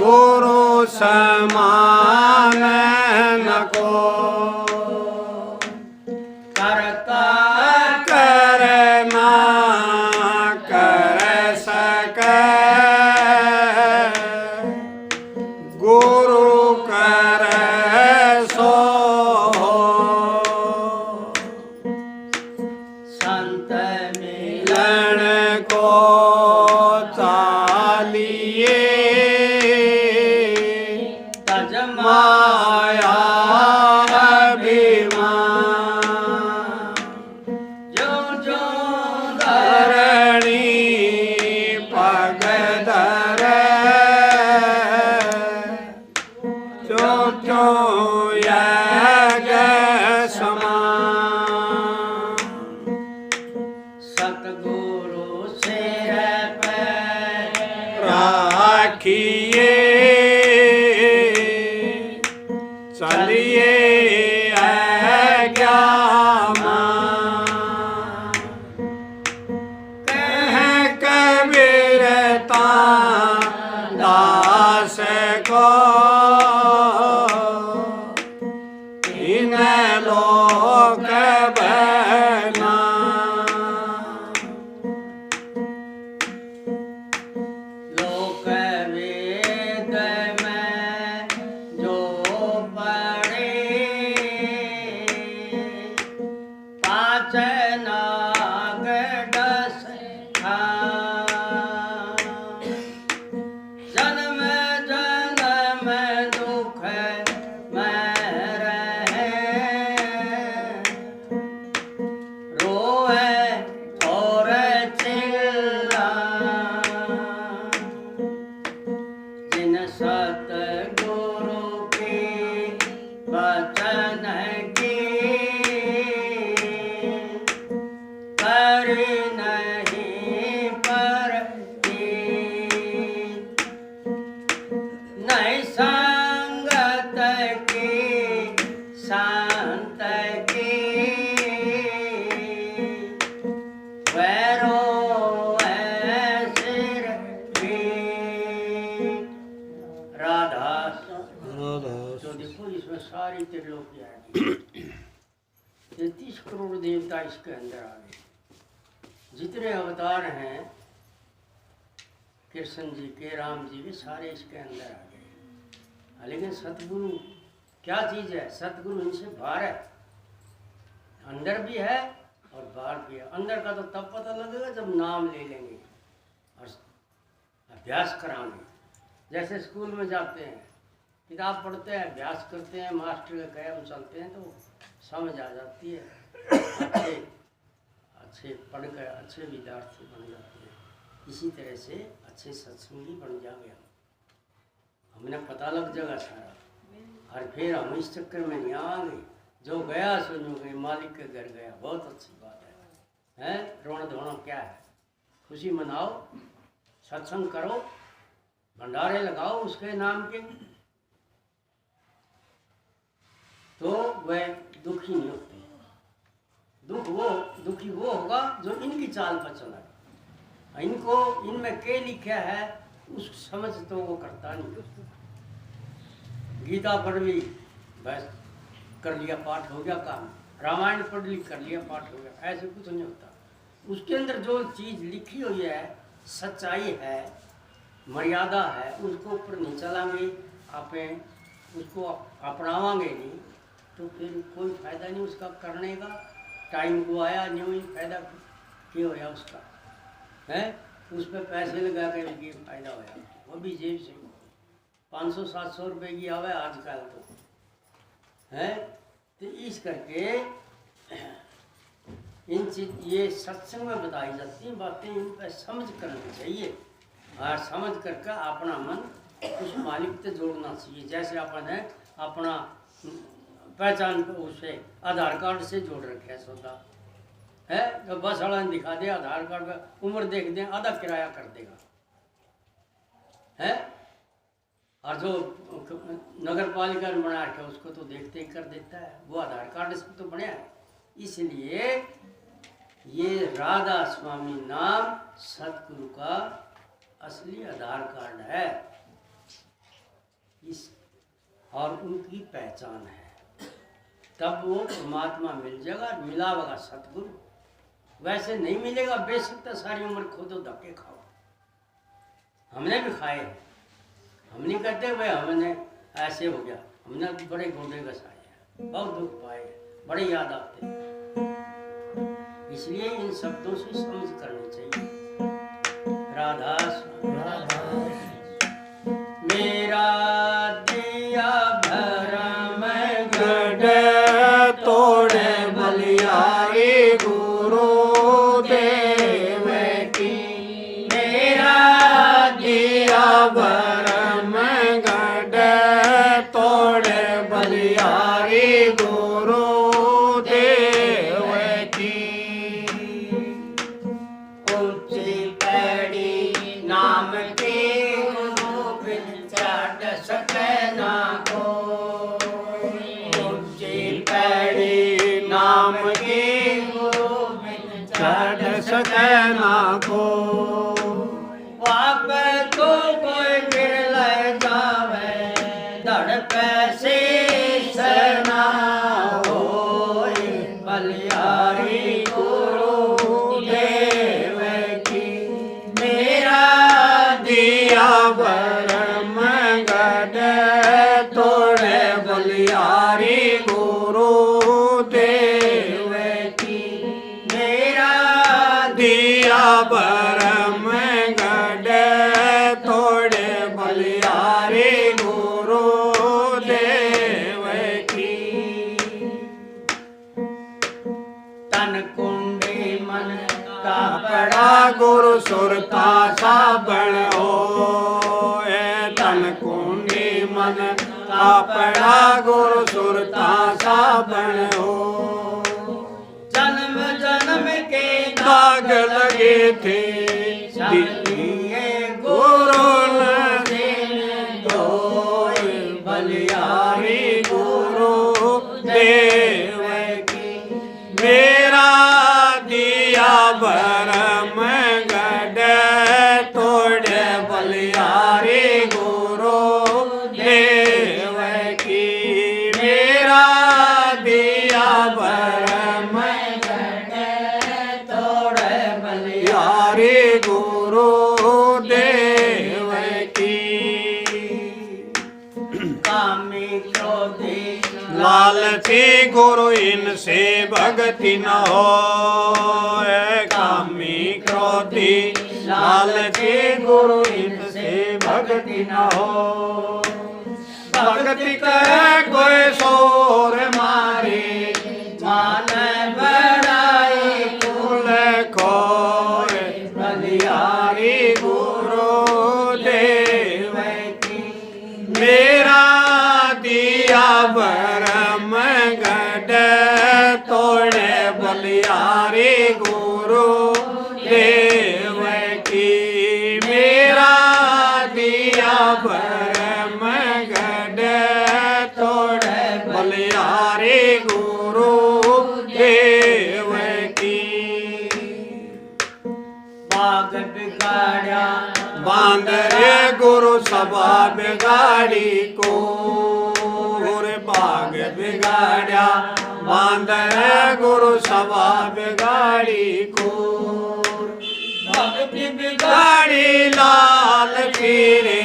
गुरु समान न को करता करना कर सके गुरु कर सो संत मिलन मिलन को चालिए तज माया अभिमान जो जो धरणी पग धरे जो जो यज्ञ समान सतगुरु सिर पर राखिए चलिए आज्ञामान कह कबीरता दास को इन लोक बना लोक वेद में जो पढ़े पाँच नाग दस जन्म जन्म दुख में रहे रोए और चिल्ला जिन सतगुरु के वचन की कर नहीं पर नहीं संगत की शांत की वैरो सिर पीठ राधा। तो देखो इसमें सारी त्रिलोकी आ गई 33 करोड़ देवता इसके अंदर आ गए जितने अवतार हैं कृष्ण जी के राम जी के सारे इसके अंदर आ गए लेकिन सतगुरु क्या चीज़ है सतगुरु इनसे बाहर है अंदर भी है और बाहर भी है अंदर का तो तब पता लगेगा जब नाम ले लेंगे और अभ्यास कराएंगे जैसे स्कूल में जाते हैं किताब पढ़ते हैं अभ्यास करते हैं मास्टर के कहे हम चलते हैं तो समझ आ जाती है अच्छे अच्छे पढ़कर अच्छे विद्यार्थी बन जाते हैं इसी तरह से अच्छे सत्संगी बन जाएंगे हमने पता लग जाएगा सारा और फिर हम इस चक्कर में नहीं आएंगे जो गया सो जो गए मालिक के घर गया बहुत अच्छी बात है रोना धोना क्या है खुशी मनाओ सत्संग करो भंडारे लगाओ उसके नाम के तो वह दुखी नहीं होते दुखी वो होगा जो इनकी चाल पर चला इनको इनमें क्या लिखा है उस समझ तो वो करता नहीं गीता पढ़ ली बस कर लिया पाठ हो गया काम रामायण पढ़ ली कर लिया पाठ हो गया ऐसे कुछ नहीं होता उसके अंदर जो चीज़ लिखी हुई है सच्चाई है मर्यादा है उसको ऊपर नहीं चलाएंगे आप उसको अपनावांगे नहीं तो फिर कोई फायदा नहीं उसका करने का टाइम को आया नहीं हुई फायदा क्या होया उसका है उस पर पैसे लगा कर भी फायदा होया वो भी जेब से 500-700 रुपए की आवे आजकल तो है तो इस करके इन चीज ये सत्संग में बताई जाती हैं बातें इन पर समझ करनी चाहिए और समझ करके अपना मन उस मालिक से जोड़ना चाहिए जैसे अपन है अपना पहचान को उसे आधार कार्ड से जोड़ रखे सौदा है तो बस वाला ने दिखा दिया आधार कार्ड पर उम्र देख दें आधा किराया कर देगा है और जो नगर पालिका ने बना रखा उसको तो देखते ही कर देता है वो आधार कार्ड से तो बनया है इसलिए ये राधा स्वामी नाम सतगुरु का असली आधार कार्ड है और उनकी पहचान है, तब वो परमात्मा मिल जाएगा, मिलावेगा सतगुरु। वैसे नहीं मिलेगा, बेशक तो सारी उम्र खुद धक्के खाओ। हमने भी खाए हैं, हम नहीं कहते भाई हमने ऐसे हो गया, हमने बड़े गोडे घसाए हैं, बहुत दुख पाए, बड़े याद आते हैं। इसलिए इन शब्दों से समझ करनी चाहिए। राधा मेरा दिया भरम गढ़ तोड़े बलियारी गुरु देव की, मेरा दिया भरम गढ़ तोड़े बलियारी गुरु देव की। ऊंची पैड़ी नाम की गुरु बिन चढ़ सके ना कोई, ऊंची पैड़ी नाम की गुरु बिन चढ़ सके ना कोई। पाप तो कोई गिर ले जावे, धड़ पे शीश ना होए, बलियारी गुरु देव की, मेरा दिया भरम गढ़ तोड़े बलियारी गुरु देव की, मेरा दिया भरम गढ़ तोड़े बलियारी गुरु देव की। तन कुंडी मन का बड़ा गुरु सुरता साबण हो, तन कुंडी मन का पड़ा गुरु सुरता साबण हो। जन्म जन्म के दाग लगे थे दिलिए गुरु न देने दोए, बलियारी गुरु देव की, मेरा दिया भरम गढ़ तोड़े बलियारी गुरु देव की, मेरा दिया भरम गढ़ तोड़े बलियारी गुरु देव की। कामी क्रोधी लालची गुरु इनसे भक्ति न हो, कामी क्रोधी लालची गुरु इनसे भक्ति न हो। भक्ति करे कोई शोर मारे, मान बढ़ाई कुल खोए, बलियारी गुरु देव की, मेरा दिया भरम गढ़ तोड़े बलियारी गुरु देव की, मेरा दिया भरम गढ़ तोड़े बलियारी गुरु देव की। बाग बिगाड़ा बांदरे गुरु सभा बिगाड़ी को, बाग बिगाड़ा बांदरे गुरु सभा बिगाड़ी को। भक्ति बिगाड़ी लाल पीरे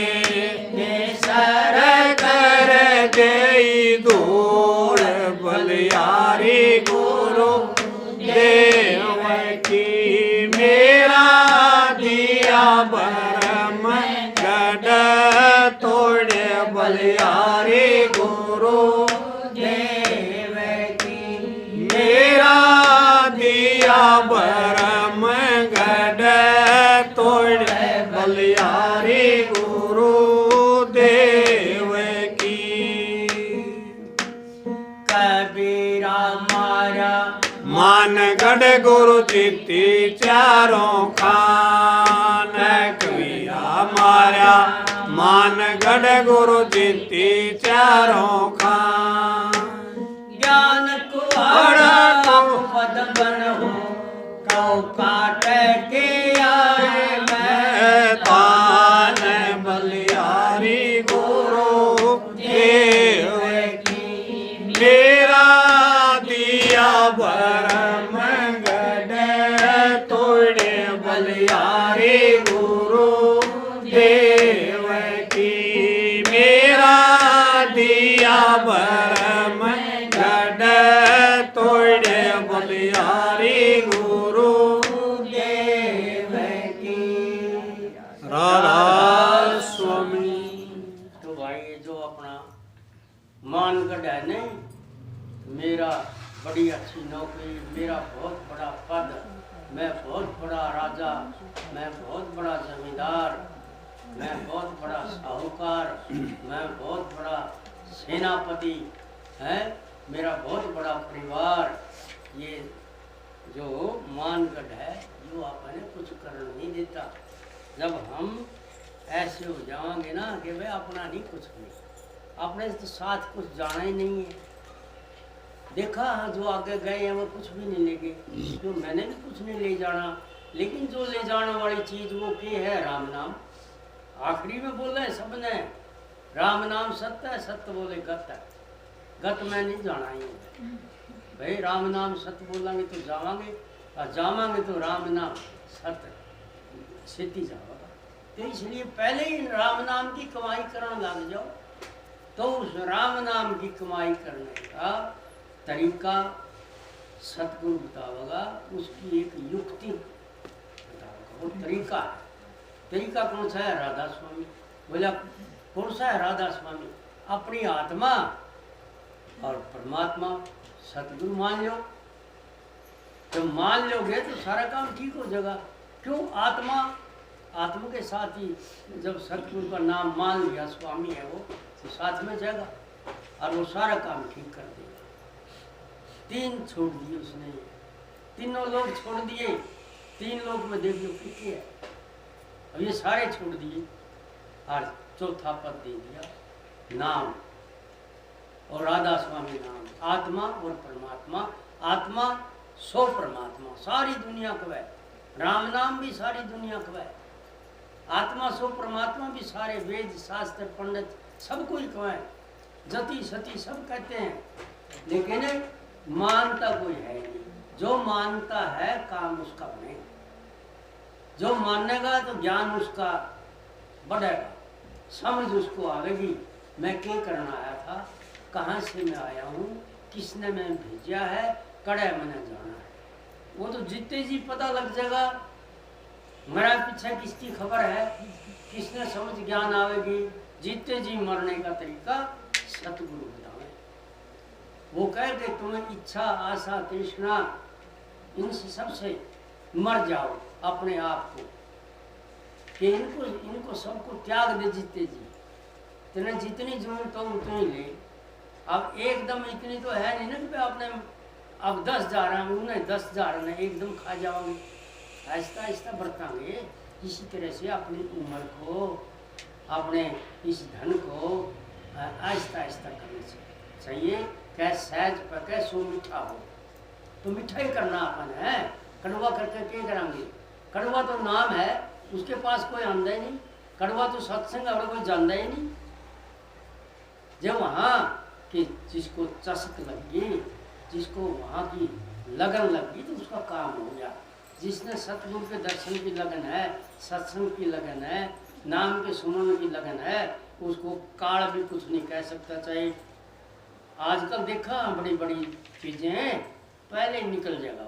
बेसर कर देई दूर, बलियारी गुरु देव की, मेरा दिया भरम गढ़ तोड़े बलियारी गुरु देव की, मेरा दिया भरम गढ़ तोड़े बलियारी गुरु देव की। कबीरा मारा मानगढ़ गुरु जीती चारों खान, कबीरा मारा मानगढ़ गुरु जीती चारों खान। ज्ञान कुआरा पद बन हो, कौ काट के आए तान, बलियारी गुरु देव अपना मानगढ़ है नहीं, मेरा बड़ी अच्छी नौकरी, मेरा बहुत बड़ा पद, मैं बहुत बड़ा राजा, मैं बहुत बड़ा जमींदार, मैं बहुत बड़ा साहूकार, मैं बहुत बड़ा सेनापति है, मेरा बहुत बड़ा परिवार, ये जो मानगढ़ है जो अपने कुछ कर नहीं देता। जब हम ऐसे हो जाएंगे ना कि भाई अपना नहीं कुछ नहीं, अपने तो साथ कुछ जाना ही नहीं है। देखा जो आगे गए हैं वो कुछ भी नहीं लेके, जो मैंने भी कुछ नहीं ले जाना, लेकिन जो ले जाने वाली चीज वो क्या है? राम नाम। आखिरी में बोला है सबने, राम नाम सत्य है, सत्य बोले गत है, गत में नहीं जाना ही है भाई। राम नाम सत्य बोलेंगे तो जावांगे, और जावांगे तो राम नाम सत्य सीधी जाओगा। तो इसलिए पहले ही राम नाम की कमाई करने लग जाओ, तो उस राम नाम की कमाई करने का तरीका सतगुरु बतावेगा, उसकी एक युक्ति बतावेगा, वो तरीका है। तरीका कौन सा है? राधा स्वामी बोला। कौन सा है राधा स्वामी? अपनी आत्मा और परमात्मा सतगुरु मान लो। जब मान लोगे तो सारा काम ठीक हो जाएगा। क्यों? आत्मा के साथ ही जब सतगुरु का नाम मान लिया, स्वामी है वो, तो साथ में जाएगा और वो सारा काम ठीक कर देगा। 3 छोड़ दिए उसने, तीनों लोग छोड़ दिए, 3 लोग में देख लो कितने है। अब ये सारे छोड़ दिए और चौथा पद दे दिया नाम, और राधा स्वामी नाम, आत्मा और परमात्मा। आत्मा सो परमात्मा, सारी दुनिया कवे। राम नाम भी सारी दुनिया कवे। आत्मा सो परमात्मा भी सारे वेद शास्त्र पंडित सब कोई कवे, जति सती सब कहते हैं, लेकिन मानता कोई है नहीं। जो मानता है काम उसका बनेगा, जो मानेगा तो ज्ञान उसका बढ़ेगा, समझ उसको आवेगी। मैं क्या करना आया था, कहाँ से मैं आया हूँ, किसने मैं भेजा है, कड़े मैंने जाना है, वो तो जीते जी पता लग जाएगा। मेरा पीछे किसकी खबर है, किसने समझ ज्ञान आवेगी। जीते जी मरने का तरीका सतगुरु बतावे। वो कह के तुम्हें इच्छा आशा तृष्णा इनसे सबसे मर जाओ अपने आप को, कि इनको सबको त्याग दे जीते जी। तेने जितनी जरूरत हो उतनी ले। अब एकदम इतनी तो है नहीं ना कि आपने अब 10 जा रहा हूँ, उन्हें 10 जा रहे हैं एकदम खा जाओगे। आहिस्ता आहिस्ता बरतांगे। इसी तरह से अपनी उम्र को, अपने इस धन को आहिस्ता आहिस्ता करना चाहिए। क्या सहज पके सो मीठा हो, तो मीठा ही करना अपन है। कड़वा करके क्या करेंगे? कड़वा तो नाम है, उसके पास कोई आंदा ही नहीं। कड़वा तो सत्संग और कोई जानता ही नहीं। जब वहाँ कि जिसको चस्क लगी, जिसको वहाँ की लगन लगी, तो उसका काम हो गया। जिसने सतगुरु के दर्शन की लगन है, सत्संग की लगन है, नाम के सुनने की लगन है, उसको काल भी कुछ नहीं कह सकता। चाहे आजकल देखा बड़ी बड़ी चीजें पहले निकल जाएगा,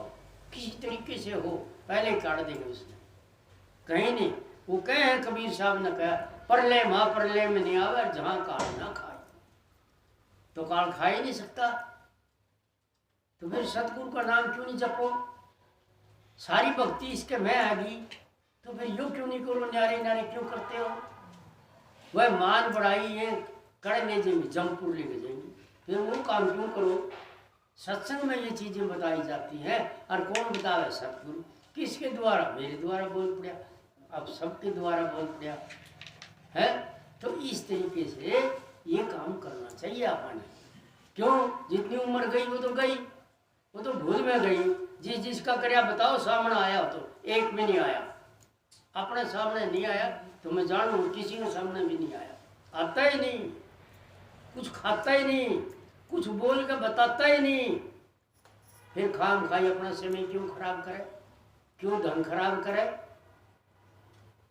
किसी तरीके से हो पहले काट देंगे उसने, कहीं नहीं। वो कहे हैं कबीर साहब ने कहा, परले महाप्रलय में नहीं आवे जहाँ काल ना खाए, तो काल खा ही नहीं सकता। तो फिर सतगुरु का नाम क्यों नहीं जपो? सारी भक्ति इसके में आएगी, तो फिर यूँ क्यों नहीं करो? न्यारे न्यारे क्यों करते हो? वह मान बढ़ाई है करने जाएंगे, जमपुर लेके जाएंगे, फिर वो काम क्यों करो? सत्संग में ये चीजें बताई जाती हैं, और कौन बतावे? सतगुरु। किसके द्वारा? मेरे द्वारा बोल पड़ा, अब सबके द्वारा बोल पड़ा है। तो इस तरीके से ये काम करना चाहिए अपन। क्यों? जितनी उम्र गई वो तो गई, वो तो भूल में गई। जिसका कर्या बताओ सामने आया हो, तो एक भी नहीं आया। अपने सामने नहीं आया तो मैं जानू किसी के सामने भी नहीं आया, आता ही नहीं, कुछ खाता ही नहीं, कुछ बोल के बताता ही नहीं। फिर खाम खाई अपना समय क्यों खराब करे, क्यों धन खराब करे?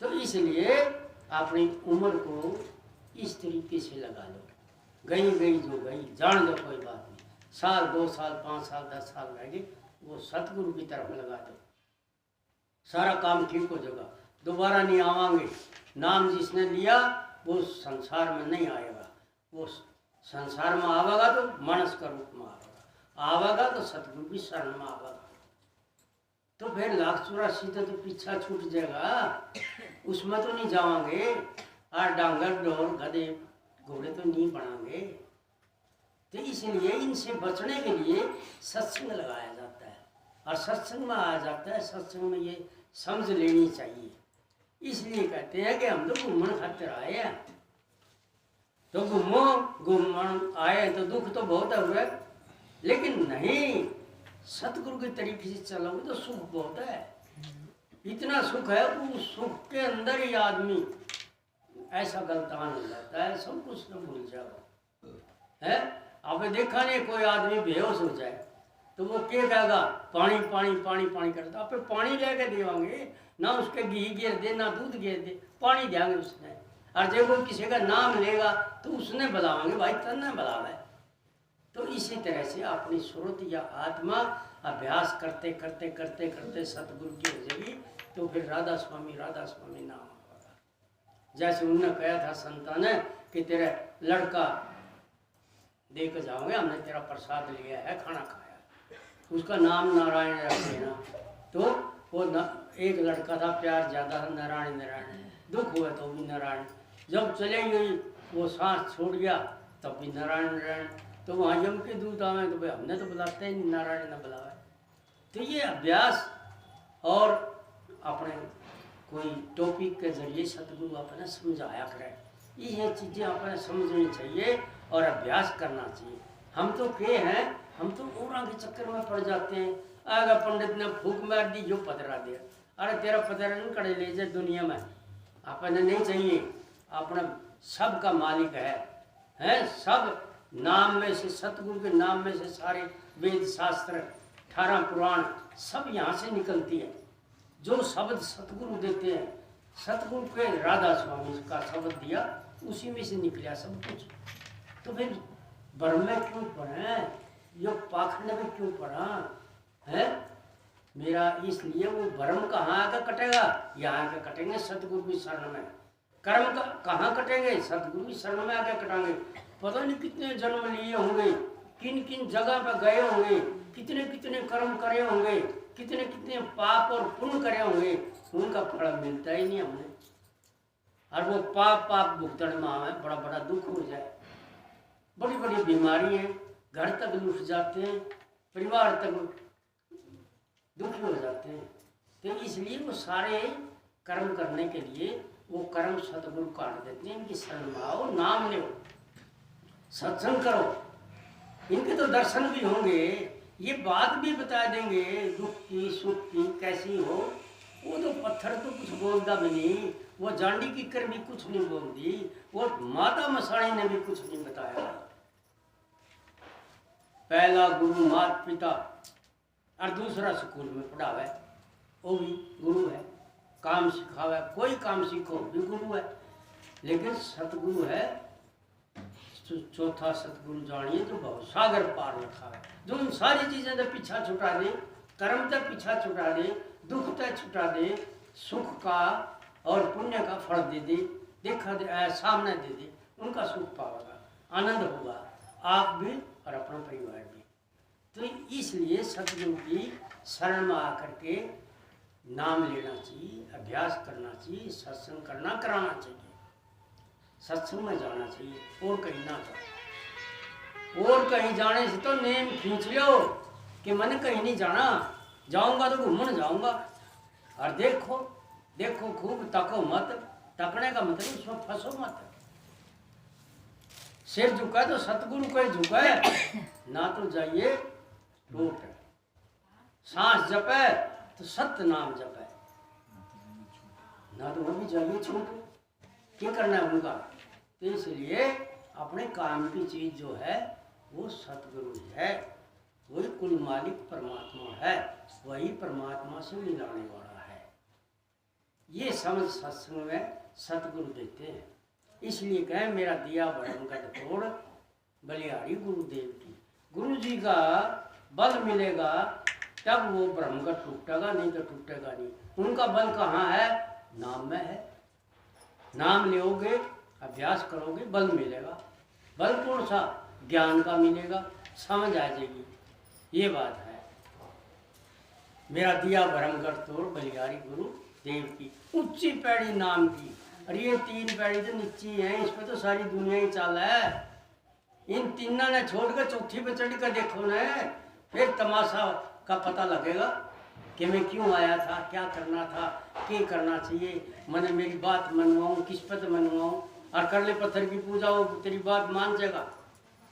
तो इसलिए अपनी उम्र को इस तरीके से लगा लो। गई गई जो गई, जान दो, कोई बात नहीं। साल 2 साल 5 साल 10 साल रहेगी, वो सतगुरु की तरफ लगा दो, सारा काम ठीक हो जाएगा। दोबारा नहीं आवांगे। नाम जिसने लिया वो संसार में नहीं आएगा, वो संसार में आवेगा तो मानस का रूप में आवेगा तो सतगुरु की शरण में आवेगा। तो फिर 1,84,000 तो पीछा छूट जाएगा, उसमें तो नहीं जावांगे। और डांगर डोर गधे घोड़े तो नहीं बनाएंगे। तो इसलिए इनसे बचने के लिए सत्संग लगाया जाता है और सत्संग में आया जाता है। सत्संग में ये समझ लेनी चाहिए। इसलिए कहते हैं कि हम तो घूमन खातिर आए हैं, तो घूमन आए तो दुख तो बहुत हुए, लेकिन नहीं, सतगुरु के तरीके से चलोगे तो सुख बहुत है। इतना सुख है कि उस सुख के अंदर ही आदमी ऐसा गलतान हो जाता है, सब कुछ न भूल जाओ है। आपने देखा नहीं कोई आदमी बेहोश हो जाए तो वो क्या कहेगा, पानी पानी पानी पानी करता। आप पानी लेके देवांगे ना, उसके घी गिर दे ना दूध गिर दे, पानी देंगे उसने। और जब वो किसी का नाम लेगा तो उसने बुलावांगे, भाई तन्ने बुलावे। तो इसी तरह से अपनी सुरत या आत्मा अभ्यास करते करते करते करते सतगुरु की हो जाएगी। तो फिर राधा स्वामी नाम होगा। जैसे उन्होंने कहा था संतान ने कि तेरा लड़का देकर जाओगे, हमने तेरा प्रसाद लिया है, खाना खाया, उसका नाम नारायण रख देना। तो वो एक लड़का था, प्यार ज़्यादा था, नारायण नारायण, दुख हुआ तो भी नारायण। जब चले गई वो सांस छोड़ गया तब भी नारायण नारायण। तो वहाँ यम के दूत आवे तो भाई हमने तो बुलाते ही नहीं, नारायण न बुलावे। तो ये अभ्यास और अपने कोई टॉपिक के जरिए सतगुरु अपने समझाया करे, ये चीज़ें अपने समझनी चाहिए और अभ्यास करना चाहिए। हम तो के हैं, हम तो औरों के चक्कर में पड़ जाते हैं। आगे पंडित ने फूक मार दी, जो पधरा दिया, अरे तेरा पधरा नहीं कड़े ले जाए दुनिया में, अपने नहीं चाहिए। अपना सब का मालिक है सब नाम में से, सतगुरु के नाम में से सारे वेद शास्त्र 18 पुराण सब यहाँ से निकलती है। जो शब्द सतगुरु देते हैं, सतगुरु के राधा स्वामी का शब्द दिया, उसी में से निकला सब कुछ। तो फिर भ्रम में क्यों पढ़े, यो पाखंड में क्यों पढ़ा है मेरा? इसलिए वो भ्रम कहाँ आकर कटेगा, यहाँ आकर कटेंगे सतगुरु की शरण में। कर्म कहाँ कटेंगे, सतगुरु की शरण में आकर कटांगे। पता नहीं कितने जन्म लिए होंगे, किन किन जगह पर गए होंगे, कितने कितने कर्म करे होंगे, कितने कितने पाप और पुण्य करे होंगे, उनका फल मिलता ही नहीं हमें। और वो पाप भुगतन में हमें बड़ा बड़ा दुख हो जाए, बड़ी बड़ी बीमारी है, घर तक लुट जाते हैं, परिवार तक दुखी हो जाते हैं। तो इसलिए वो सारे कर्म करने के लिए वो कर्म सतगुरु काट देते हैं। इनकी शरण में आओ, नाम लो, सत्संग करो, इनके तो दर्शन भी होंगे, ये बात भी बता देंगे दुख की सुख की कैसी हो। वो तो पत्थर तो कुछ बोलता भी नहीं, वो जांडी की कर भी कुछ नहीं बोलती, वो माता मसाणी ने भी कुछ नहीं बताया। पहला गुरु माता पिता और दूसरा स्कूल में पढ़ावे, वो भी गुरु है। काम सिखावे, कोई काम सीखो भी गुरु है। लेकिन सतगुरु है, चौथा सतगुरु जानिए तो बहुत सागर पार रखा है, जो इन सारी चीजें तो पीछा छुटा दे, कर्म तक पीछा छुटा दे, दुख तक छुटा दे, सुख का और पुण्य का फल दे दे, देखा दे, सामने दे दे, उनका सुख पाएगा, आनंद होगा, आप भी और अपना परिवार भी। तो इसलिए सतगुरु की शरण में आकर के नाम लेना चाहिए, अभ्यास करना चाहिए, सत्संग करना कराना चाहिए, सत्संग में जाना चाहिए, और कहीं ना जाओ। और कहीं जाने से तो नेम खींच लो कि मैंने कहीं नहीं जाना, जाऊंगा तो घूमने जाऊंगा। और देखो देखो खूब तको मत, तकने का मतलब उसमें फंसो मत। सिर झुका तो सतगुरु को झुका है, ना तो जाइए टूट। सांस जपे तो सत्य नाम जपे, ना तो वो भी जाइए छूट। क्या करना है उनका? तो इसलिए अपने काम की चीज जो है वो सतगुरु है, वही कुल मालिक परमात्मा है, वही परमात्मा से मिलाने वाला है। ये समझ सत्संग में सतगुरु देते हैं। इसलिए कहें मेरा दिया भरमगढ़ तोड़ बलिहारी गुरुदेव की। गुरु जी का बल मिलेगा तब वो ब्रह्मगढ़ टूटेगा, नहीं तो टूटेगा नहीं। उनका बल कहाँ है? नाम में है। नाम लोगे, अभ्यास करोगे, बल मिलेगा। बलपूर्ण सा ज्ञान का मिलेगा, समझ आ जाएगी। ये बात है। मेरा दिया भरम कर तोड़ बलिहारी गुरु देव की, ऊंची पैड़ी नाम की। और ये 3 पैड़ी तो नीची है, इस पर तो सारी दुनिया ही चाल है। इन तीनों ने छोड़ कर चौथी पे चढ़ कर देखो न, फिर तमाशा का पता लगेगा कि मैं क्यों आया था, क्या करना था, क्या करना चाहिए। मैंने मेरी बात मनवाऊँ, किस पद मनवाऊँ, और कर ले पत्थर की पूजा, वो तेरी बात मान जाएगा।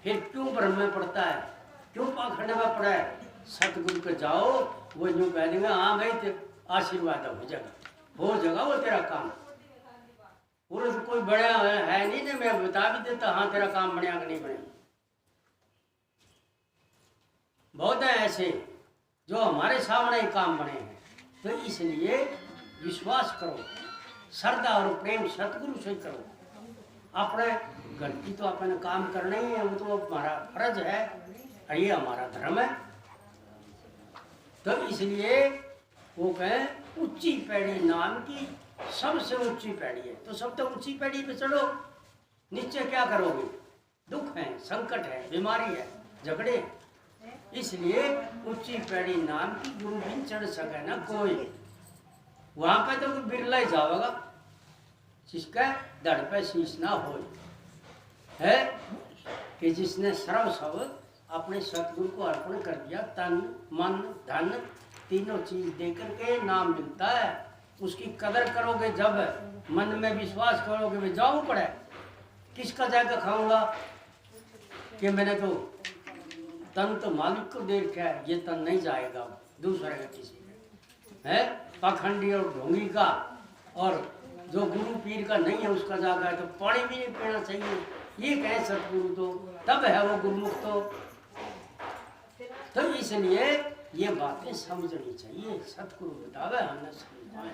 फिर क्यों भ्रम में पड़ता है, क्यों पाखंड में पड़ा है। सतगुरु के जाओ, वो यूँ कह देंगे हाँ भाई ते आशीर्वाद हो जाएगा वो तेरा काम। पूरे तो कोई बड़ा है नहीं, मैं बता भी देता हाँ तेरा काम बनेगा कि नहीं बनेगा। बहुत है ऐसे जो हमारे सामने ही काम बने हैं। तो इसलिए विश्वास करो, श्रद्धा और प्रेम सतगुरु से करो। अपने गलती तो अपने काम करना ही है, वो तो हमारा फर्ज है और ये हमारा धर्म है। तो इसलिए वो कहें ऊंची पैड़ी नाम की, सबसे ऊंची पैड़ी है। तो सब तो ऊंची पैड़ी पे चढ़ो, नीचे क्या करोगे? दुख है, संकट है, बीमारी है, झगड़े हैं। इसलिए ऊंची पैड़ी नाम की, गुरु बिन चढ़ सके ना कोई। वहां पे तो बिरला ही जाएगा जिसका धड़ पे शीश ना हो, है कि जिसने सर्व सब अपने सतगुरु को अर्पण कर दिया। तन मन धन तीनों चीज देकर के नाम मिलता है। उसकी कदर करोगे जब, मन में विश्वास करोगे मैं जाऊँ पड़े, किसका जाकर खाऊंगा कि मैंने तो तन तो मालिक को दे रखा है, ये तन नहीं जाएगा दूसरे का किसी का, है पाखंडी और ढोंगी का। और जो गुरु पीर का नहीं है उसका जागा है, तो पानी भी नहीं पीना चाहिए। ये कहे सतगुरु तो तब है वो गुरुमुख। तो इसलिए ये बातें समझनी चाहिए। सतगुरु बतावे हमने समझाए।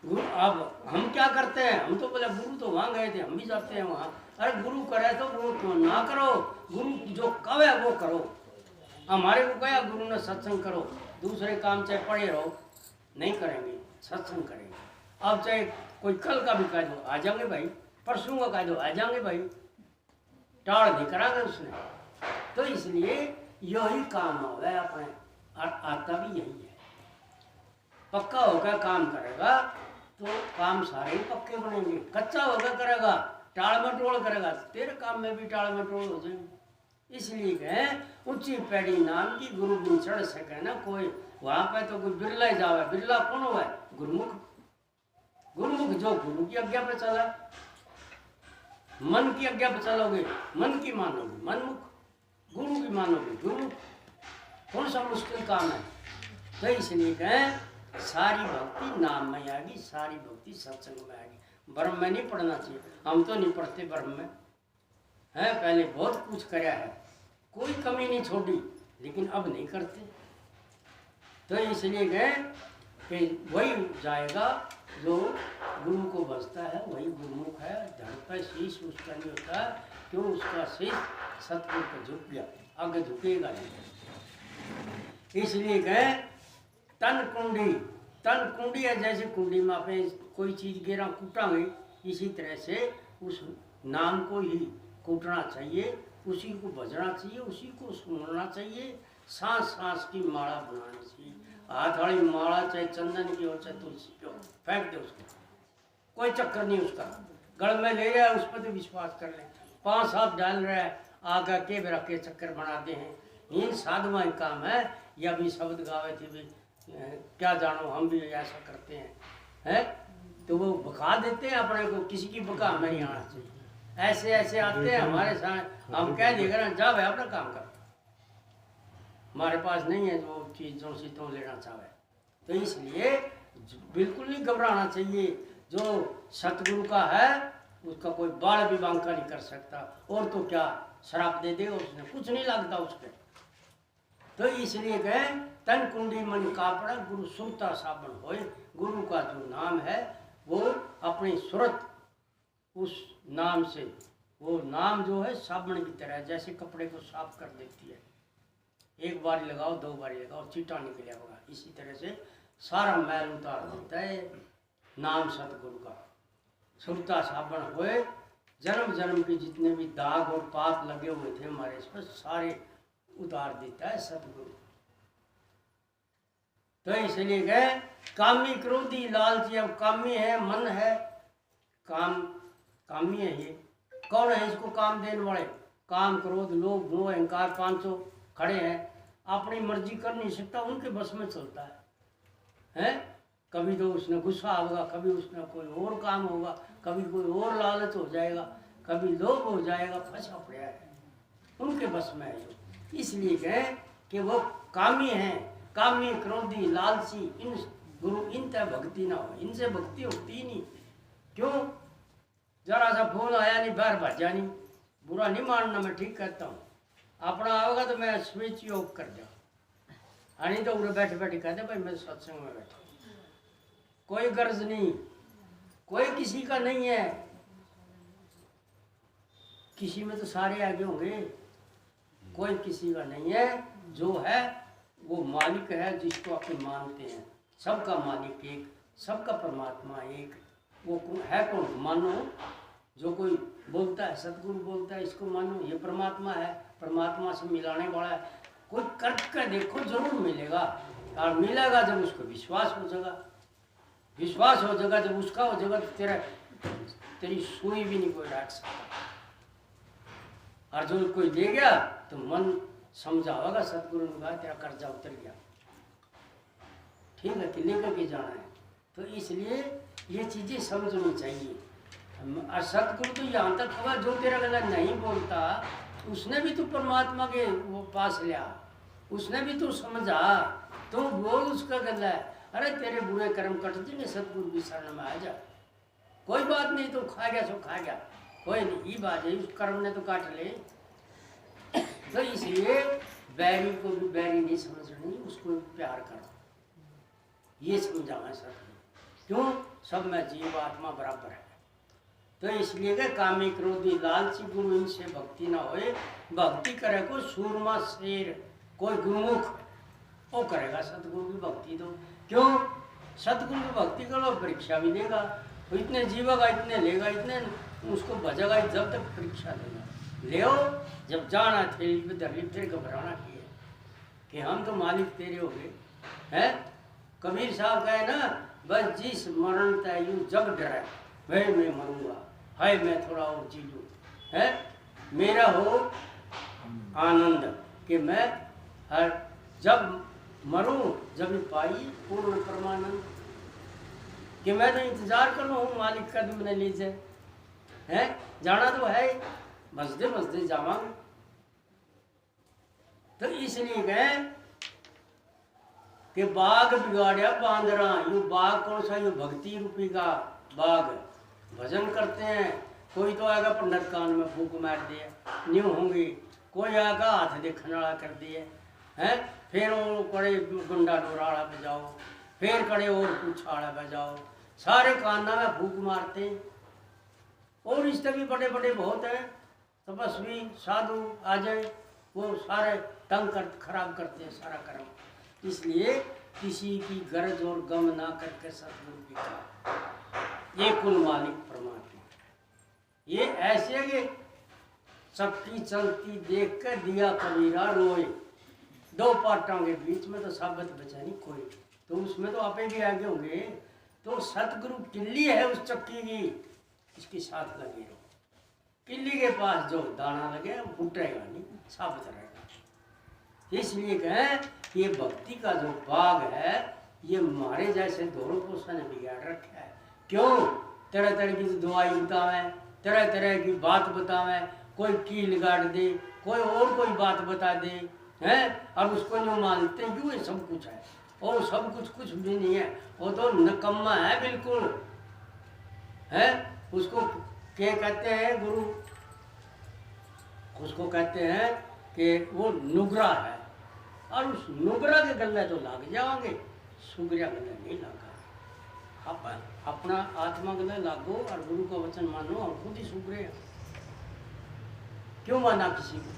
गुरु अब हम क्या करते हैं, हम तो बोले गुरु तो वहाँ गए थे, हम भी जाते हैं वहाँ। अरे गुरु करे तो वो क्यों ना करो, गुरु जो कहे वो करो। हमारे को कहा गुरु ने सत्संग करो, दूसरे काम चाहे पढ़े रहो, नहीं करेंगे, सत्संग करेंगे। अब चाहे कोई कल का भी कह दो आ जाएंगे भाई, परसों का कह दो आ जाएंगे भाई, टाड़ नहीं करांगे उसने। तो इसलिए यही काम होगा अपने, और आता भी यही है। पक्का होकर काम करेगा तो काम सारे ही पक्के बनेंगे। कच्चा होकर करेगा, टाल मटोल करेगा, तेरे काम में भी टाल मटोल हो जाएंगे। इसलिए कहें ऊंची पैड़ी नाम की, गुरु बिन चढ़ सके ना कोई। वहां पे तो कोई बिरला ही जावे। बिरला कौन हुआ? गुरुमुख। गुरुमुख जो गुरु की आज्ञा पे चला। मन की आज्ञा पे चलोगे, मन की मानोगे मनमुख, गुरु की मानोगे गुरुमुख। कौन सा मुश्किल काम है? तो इसलिए कहें सारी भक्ति नाम में आएगी, सारी भक्ति सत्संग में आएगी। ब्रह्म में नहीं पढ़ना चाहिए, हम तो नहीं पढ़ते ब्रह्म में, है पहले बहुत कुछ कराया है, कोई कमी नहीं छोड़ी, लेकिन अब नहीं करते। तो इसलिए गए कि वही जाएगा जो गुरु को बसता है, वही गुरुमुख है। धड़ पर शीश उसका नहीं होता, क्यों? उसका शीश सतगुरु को झुक गया, आगे झुकेगा नहीं। इसलिए गए तन कुंडी। तन कुंडी है, जैसे कुंडी में आप कोई चीज़ गिरा कूटांगे, इसी तरह से उस नाम को ही कूटना चाहिए, उसी को बजना चाहिए, उसी को सुनना चाहिए। सांस सांस की माला बनानी चाहिए। हाथ वाली माला चाहे चंदन की हो चाहे तुलसी की हो, फेंक दे उसको, कोई चक्कर नहीं उसका। गल में ले रहा है, उस पर तो विश्वास कर ले। 5 हाथ डाल रहा है, आगा के बेरा के चक्कर बनाते हैं। इन साधुआ काम है। या भी शब्द गावे थे भी क्या जानो, हम भी ऐसा करते हैं, तो वो बका देते हैं अपने को, किसी की बका में नहीं आना चाहिए। ऐसे ऐसे आते हैं हमारे साथ, हम कह देगा ना जा भाई अपना काम कर, हमारे पास नहीं है वो चीज़ जो सी तो लेना चाहे। तो इसलिए बिल्कुल नहीं घबराना चाहिए। जो सतगुरु का है उसका कोई बाल भी बांका नहीं कर सकता। और तो क्या शराब दे देगा उसने, कुछ नहीं लगता उसके। तो इसलिए कहे तन कुंडी मन कापड़ा, गुरु सुरता साबन होए। गुरु का जो नाम है वो अपनी सुरत, उस नाम से, वो नाम जो है साबन की तरह, जैसे कपड़े को साफ कर देती है। एक बार लगाओ, 2 बार लगाओ, चीटा निकल होगा। इसी तरह से सारा मैल उतार देता है नाम सतगुरु का। सुरता साबन होए जन्म जन्म के जितने भी दाग और पाप लगे हुए थे हमारे इस पर सारे उतार देता है सतगुरु। तो इसलिए गए कामी क्रोधी लालची। अब कामी है, मन है, कामी है। ये कौन है इसको काम देने वाले? काम क्रोध लोभ मोह अहंकार 500 खड़े हैं, अपनी मर्जी कर नहीं सकता, उनके बस में चलता है। कभी तो उसने गुस्सा होगा, कभी उसने कोई और काम होगा, कभी कोई और लालच हो जाएगा, कभी लोभ हो जाएगा, फंसा पड़ा है, उनके बस में है। इसलिए कहें कि वो कामी हैं, कामी क्रोधी लालची। इन गुरु इन तय भक्ति ना हो, इनसे भक्ति होती नहीं। क्यों? जरा सा फोन आया नहीं, बाहर भजा नहीं, बुरा नहीं मानना, मैं ठीक कहता हूँ। अपना आएगा तो मैं स्विच ऑफ कर जाऊँ, नहीं तो उन्हें बैठे बैठे कहते भाई मैं सत्संग में बैठा, कोई गर्ज नहीं, कोई किसी का नहीं है। किसी में तो सारे आगे होंगे, कोई किसी का नहीं है। जो है वो मालिक है, जिसको अपने मानते हैं। सबका मालिक एक, सबका परमात्मा एक। वो है कौन? मानो। जो कोई बोलता है सतगुरु बोलता है इसको मानो, ये परमात्मा है, परमात्मा से मिलाने वाला है। कोई करके देखो जरूर मिलेगा, और मिलेगा जब उसको विश्वास हो जाएगा। विश्वास हो जाएगा जब उसका हो जाएगा तो तेरी सुई भी नहीं कोई डांट सकता। और जो कोई दे गया तो मन समझा होगा, सतगुरु ने कहा तेरा कर्जा उतर गया, ठीक है, कि लेकर के जाना है। तो इसलिए ये चीज़ें समझनी चाहिए। और सतगुरु तो यहाँ तक होगा, जो तेरा गला नहीं बोलता उसने भी तो परमात्मा के वो पास लिया, उसने भी तो समझा, तुम बोल उसका गला है। अरे तेरे बुरे कर्म कट देंगे, सतगुरु की शरण में आ जा, कोई बात नहीं, तो खा गया सो खा गया, कोई नहीं, ये बात है, उस कर्म ने तो काट ले। तो इसलिए बैरी को भी बैरी नहीं समझनी, उसको भी प्यार करो, ये समझाना सतगुरु। क्यों? सब में जीव आत्मा बराबर है। तो इसलिए के कामी क्रोधी लालची गुरु इनसे भक्ति ना होए। भक्ति करे को सूरमा शेर, कोई गुरुमुख, वो करेगा सतगुरु की भक्ति। तो क्यों? सतगुरु की भक्ति करो, परीक्षा भी देगा, तो इतने जीवेगा, इतने लेगा, इतने उसको बजेगा, जब तक परीक्षा देगा। ले जब जाना थे फिर घबराना किए कि हम तो मालिक तेरे हो गए हैं। कबीर साहब कहे ना, बस जिस मरण तय यूँ जग डरे, भाई मैं मरूंगा, हाय मैं थोड़ा और जी लूँ, है मेरा हो आनंद कि मैं हर जब मरूं जब पाई पूर्ण परमानंद, कि मैं तो इंतजार कर रहा हूँ मालिक का, तुमने लीजिए है, जाना तो है, बसदे बसदे जावांगे। तो इसलिए गए कि बाग बिगाड़िया बांदरा। यू बाग कौन सा? यू भक्ति रूपी का बाग। भजन करते हैं, कोई तो आएगा पंडित कान में फूक मार दिए, न्यू होंगी, कोई आएगा हाथ देखने वाला कर दिए हैं, फिर वो कड़े गुंडा डोराड़ा बजाओ, फिर कड़े और पूछाड़ा बजाओ, सारे काना में फूक मारते हैं। और रिश्ते भी बड़े बड़े बहुत हैं, तपस्वी साधु आ जाए, वो सारे तंग कर खराब करते हैं सारा कर्म। इसलिए किसी की गरज और गम ना करके सतगुरु की कहा, ये कुल मालिक परमात्मा। ये ऐसे कि सबकी चलती देख कर दिया कबीरा रोए, दो पाटों के बीच में तो साबित बचा नहीं कोई, तो उसमें तो आपे भी आगे होंगे। तो सतगुरु किल्ली है उस चक्की की, इसके साथ लगे रहो। किल्ली के पास जो दाना लगे वो फूटेगा नहीं, साबित रहेगा। इसलिए कहें ये भक्ति का जो बाग है, ये हमारे जैसे दोनों पोषण ने बिगाड़ रखा है। क्यों? तरह तरह की दवाई बतावें, तरह तरह की बात बतावें, कोई कील गाड़ दे, कोई और कोई बात बता दे, हैं, और उसको जो मानते हैं, ये सब कुछ है, और सब कुछ भी नहीं है, वो तो नकम्मा है बिल्कुल, है। उसको क्या कहते हैं गुरु? उसको कहते हैं कि वो नुगरा है, और उस नुगरा के गले तो लाग जाओगे, सुगरिया गले नहीं लगा। आप अपना आत्मा गले लागो और गुरु का वचन मानो, और खुद ही सुगरे। क्यों माना किसी को?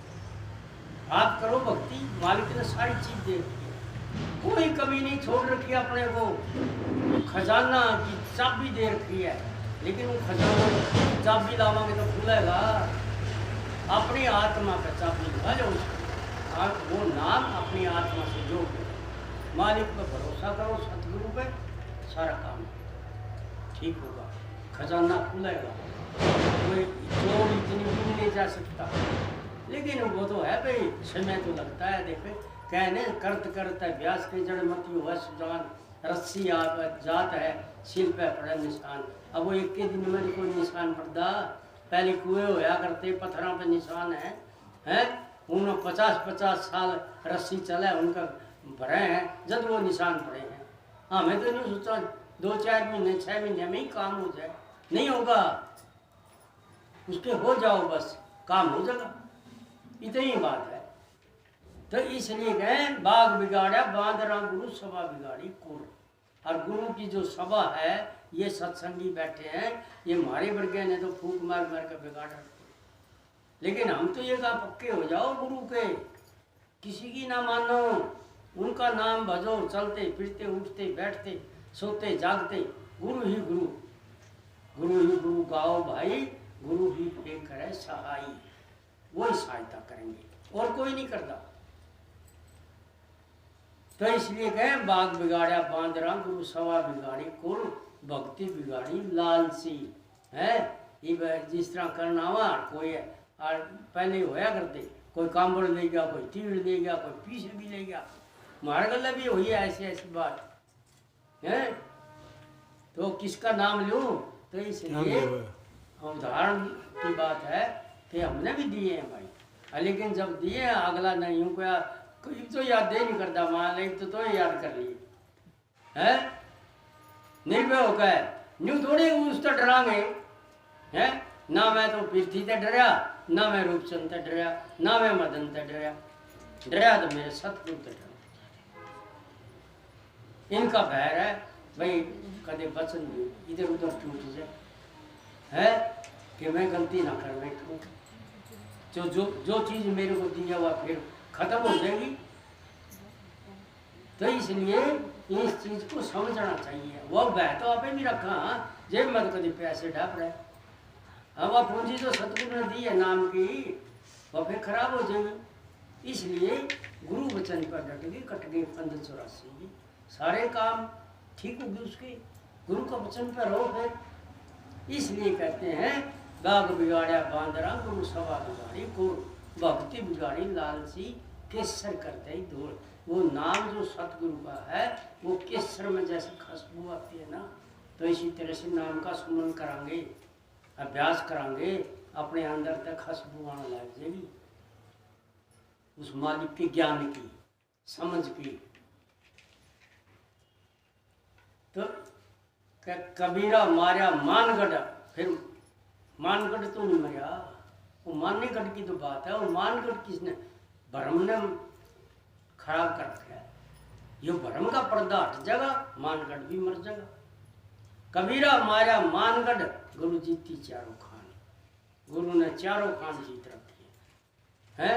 आप करो भक्ति, मालिक ने सारी चीज दे रखी है, कोई कमी नहीं छोड़ रखी है, अपने को खजाना की चाबी दे रखी है, लेकिन वो खजाना चाबी लावांगे तो खुलेगा। अपनी आत्मा का चाबी लगा लो उसको, और वो नाम अपनी आत्मा से जोड़ दो। मालिक पर भरोसा करो, सतगुरु पे, सारा काम ठीक होगा, खजाना खुलेगा। कोई चोर इतनी भी नहीं जा सकता। लेकिन वो तो है भाई, समय तो लगता है। देखे कहने करत करता व्यास के जड़ मती हुआ सुजान, रस्सी आप जात है सिल पे पड़ा निशान। अब वो एक के दिन में कोई निशान पड़ता, पहले कुएं होया करते, पत्थरों पे निशान है उन 50-50 साल रस्सी चला उनका भरे हैं, जब वो निशान पड़े हैं। हाँ मैं तो नहीं सोचा 2-4 महीने 6 महीने में ही काम हो जाए, नहीं होगा। उसके हो जाओ बस, काम हो जाएगा, इतनी बात है। तो इसलिए कहें बाग बिगाड़ा बांदरा गुरु सभा बिगाड़ी कुल। और गुरु की जो सभा है, ये सत्संगी बैठे हैं, ये हमारे वर्गे ने तो फूक मार मार कर बिगाड़ा। लेकिन हम तो ये कहा पक्के हो जाओ गुरु के, किसी की ना मानो, उनका नाम भजो, चलते फिरते उठते बैठते सोते जागते गुरु ही गुरु, गुरु ही गुरु गाओ भाई, गुरु ही फेंक करे सहाई, वही सहायता करेंगे और कोई नहीं करता। तो इसलिए कहें बाग बिगाड़ा बांदरा गुरु सवा बिगाड़ी कुल, भक्ति बिगाड़ी लालसी है। ये जिस तरह करना हुआ कोई और पहले होया करते, कोई कांबड़ ले गया, कोई तीड़ ले गया, कोई पीछे भी ले गया, हमारे गला भी हुई है ऐसी ऐसी बात है। तो किसका नाम लूँ? तो इसलिए उदाहरण की बात है कि हमने भी दिए हैं भाई, लेकिन जब दिए अगला नहीं हूँ कोई तो याद ही नहीं करता, मान ले तो याद कर लिए है निर्भय होकर न्यू थोड़ी उस तो डरांगे है ना। मैं तो पृथ्वी से डरा, ना मैं रूपचंद से डरा, ना मैं मदन से डरा, डरा तो मेरे सतगुरु से डरा। इनका भैर है भाई, कदे बचन भी इधर उधर टूट जाए है कि मैं गलती ना कर बैठूं। जो जो जो चीज मेरे को दी है वह फिर खत्म हो जाएगी। तो इसलिए इस चीज को समझना चाहिए। वह बह तो आपे भी रखा, जेब मत कभी पैसे ढाप रहे, हाँ वह पूंजी जो सतगुरु ने दी है नाम की, वह फिर खराब हो जाएगी। इसलिए गुरु वचन पर डट गई, कट गई फंद 84, सारे काम ठीक होगी उसके, गुरु का वचन पर रहो फिर। इसलिए कहते हैं बाग बिगाड़ा बांदरा गुरु सभा बिगाड़ी कुल, भक्ति बिगाड़ी लालसी केसर करते ही धूल। वो नाम जो सतगुरु का है वो केसर में जैसे खुशबू आती है ना, तो इसी तरह से नाम का सुमन करांगे, अभ्यास करांगे, अपने अंदर तक खुशबू आने लग जाएगी उस मालिक के ज्ञान की, समझ की। तो कबीरा मारा मानगढ़, फिर मानगढ़ तो नहीं मरा, वो मानगढ़ की तो बात है। वो मानगढ़ किसने? भ्रम ने खराब कर रखा है। ये भ्रम का पर्दा हट जाएगा, मानगढ़ भी मर जाएगा। कबीरा मारा मानगढ़, गुरु जीती चारों खान। गुरु ने चारों खान जीत रखी है।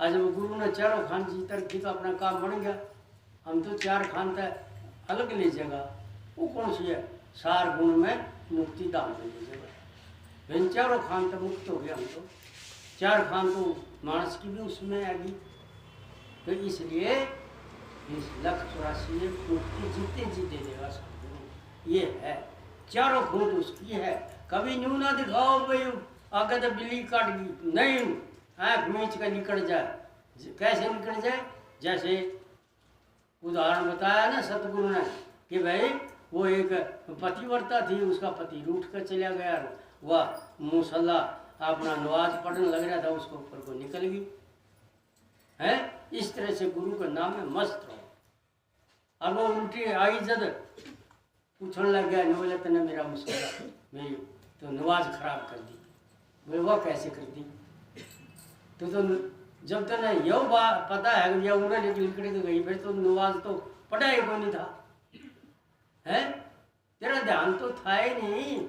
आज वो गुरु ने चारों खान जीत रखी तो अपना काम बन गया। हम तो 4 खान तक अलग ले जाएगा, वो कौन सी है? सार गुण में मुक्ति दाम में ले जाएगा। इन चारों खान तक मुक्त हो गया। हम तो 4 खान तो मानस की भी उसमें आएगी। तो इसलिए इस 184 में मुक्ति जीते जीते देगा सतगुरु, ये है। चारों खूंट उसकी है। कभी न्यू ना दिखाओ भाई आगे तो बिल्ली काट गई, नहीं, आँख मीच कर निकल जाए। कैसे निकल जाए? जैसे उदाहरण बताया ना सतगुरु ने कि भाई वो एक पतिव्रता थी, उसका पति रूठ कर चला गया, वह मुसल्ला अपना नमाज पढ़ने लग रहा था, उसको ऊपर को निकल गई है। इस तरह से गुरु के नाम में मस्त रहो। अब वो उल्टी आई जब पूछने लग गया, बोले तने मेरा मुसल्ला मेरी तो नमाज खराब कर दी। बोले वह कैसे कर दी? तो जब तने यह बात पता है कि यह उन्हें लिकड़ के गई, फिर तो नमाज तो पढ़ा ही कोई नहीं था है, तेरा ध्यान तो था ही नहीं।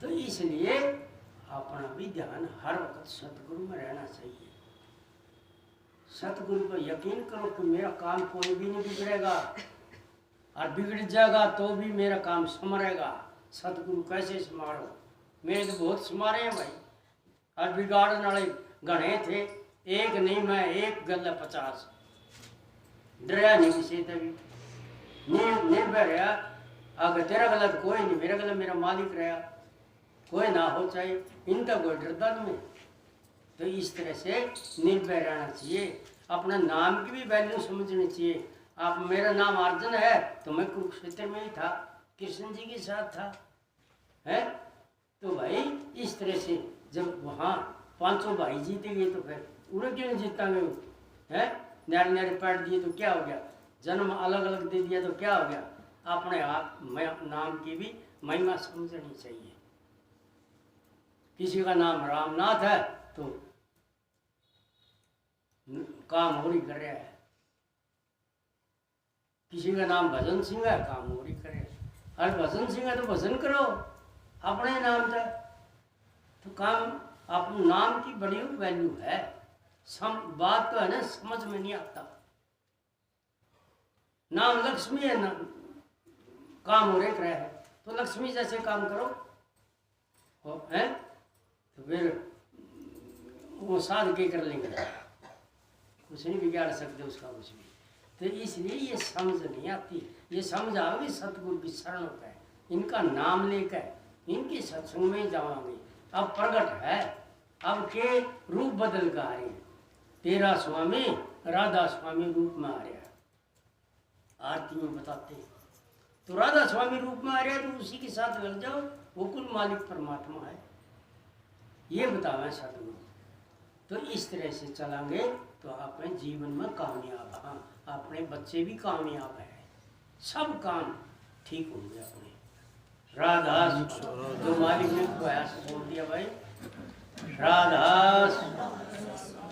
तो इसलिए अपना भी ध्यान हर वक्त सतगुरु में रहना चाहिए। सतगुरु पर यकीन करो कि मेरा काम कोई भी नहीं बिगड़ेगा, और बिगड़ जाएगा तो भी मेरा काम संवरेगा। सतगुरु कैसे संभालो। मैं तो बहुत संभाले हैं भाई, और बिगाड़ने वाले घने थे, एक नहीं मैं एक गल 50। डरया नहीं किसी से भी, निर्भय रहा। अगर तेरा गलत कोई नहीं, मेरा गलत मेरा मालिक रहा, कोई ना हो चाहे, इनका कोई डरता नहीं। तो इस तरह से निर्भय रहना चाहिए, अपना नाम की भी वैल्यू समझनी चाहिए। आप मेरा नाम अर्जुन है तो मैं कुरुक्षेत्र में ही था, कृष्ण जी के साथ था, है। तो भाई इस तरह से जब वहाँ 500 भाई जीते गए तो फिर उन्हें क्यों नहीं जीतांगे, है। न्यारे न्यारे पैट दिए तो क्या हो गया, जन्म अलग अलग दे दिया तो क्या हो गया। अपने आप नाम की भी महिमा समझनी चाहिए। किसी का नाम रामनाथ है तो काम हो रही कर रहा है, किसी का नाम भजन सिंह है, काम हो रही करे। अरे भजन सिंह है तो भजन करो अपने नाम से, तो काम अपने नाम की बड़ी वैल्यू है। बात तो है ना, समझ में नहीं आता। नाम लक्ष्मी है ना, काम हो रहे है तो लक्ष्मी जैसे काम करो, है। तो फिर वो साध के कर लेंगे, कुछ नहीं बिगाड़ सकते उसका कुछ भी। तो इसलिए ये समझ नहीं आती, ये समझ आओगे सतगुरु की शरण होता है, इनका नाम लेकर इनके सत्संग में जाओगे। अब प्रकट है, अब के रूप बदल कर आ रहे हैं। तेरा स्वामी राधा स्वामी रूप में आ रहा है, आरती में बताते हैं। तो राधा स्वामी रूप में आ रहा है तो उसी के साथ लग जाओ, वो कुल मालिक परमात्मा है, ये बतावे सतगुरु। तो इस तरह से चलेंगे तो अपने जीवन में कामयाब। हाँ, अपने बच्चे भी कामयाब है, सब काम ठीक होंगे अपने। राधा जो मालिक ने प्रयास बोल दिया भाई, राधा